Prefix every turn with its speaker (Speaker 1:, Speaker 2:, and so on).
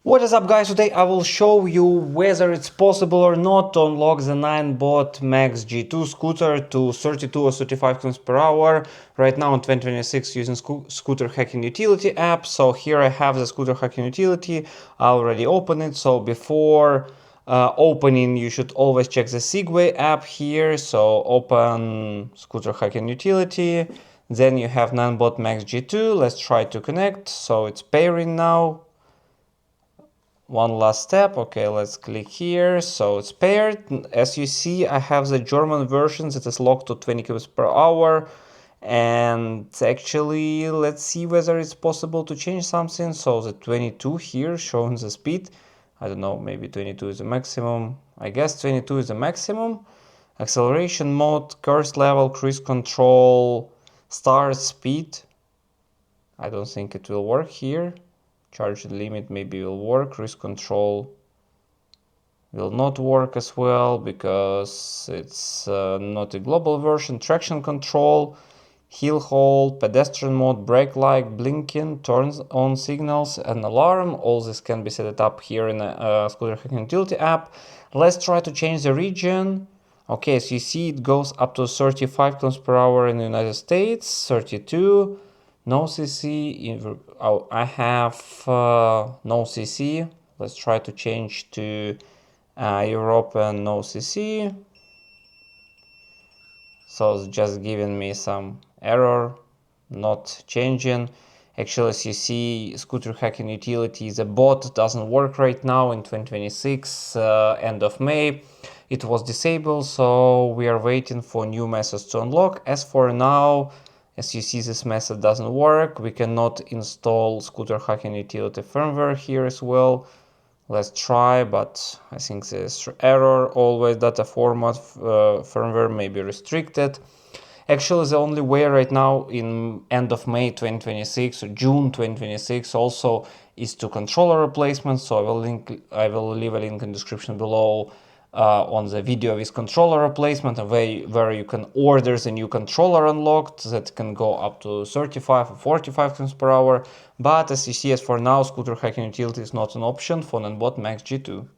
Speaker 1: What is up, guys? Today I will show you whether it's possible or not to unlock the Ninebot MAX G2 scooter to 32 or 35 km per hour right now in 2026 using scooter hacking utility app. So here I have the scooter hacking utility. I already opened it. So before opening, you should always check the Segway app here. So open scooter hacking utility. Then you have Ninebot MAX G2. Let's try to connect. So it's pairing now. One last step. Okay, let's click here. So it's paired. As you see, I have the German version that is locked to 20 km per hour. And actually, let's see whether it's possible to change something. So the 22 here showing the speed. I don't know, maybe 22 is the maximum. I guess 22 is the maximum. Acceleration mode, curse level, cruise control, start speed. I don't think it will work here. Charge limit maybe will work. Cruise control will not work as well because it's not a global version. Traction control, hill hold, pedestrian mode, brake light, blinking, turns on signals, and alarm. All this can be set up here in a scooter hacking utility app. Let's try to change the region. Okay, so you see it goes up to 35 km per hour in the United States, 32. No CC. I have no CC. Let's try to change to European no CC. So it's just giving me some error, not changing. Actually, as you see, scooter hacking utility, the bot doesn't work right now in 2026, end of May. It was disabled, so we are waiting for new methods to unlock. As for now, as you see, this method doesn't work. We cannot install scooter hacking utility firmware here as well. Let's try, but I think there's error. Always data format firmware may be restricted. Actually, the only way right now in end of May 2026 or June 2026 also is to controller replacement. So I will leave a link in the description below on the video with controller replacement, where you can order the new controller unlocked that can go up to 35 or 45 km per hour. But as you see, as for now, scooter hacking utility is not an option for Ninebot MAX G2.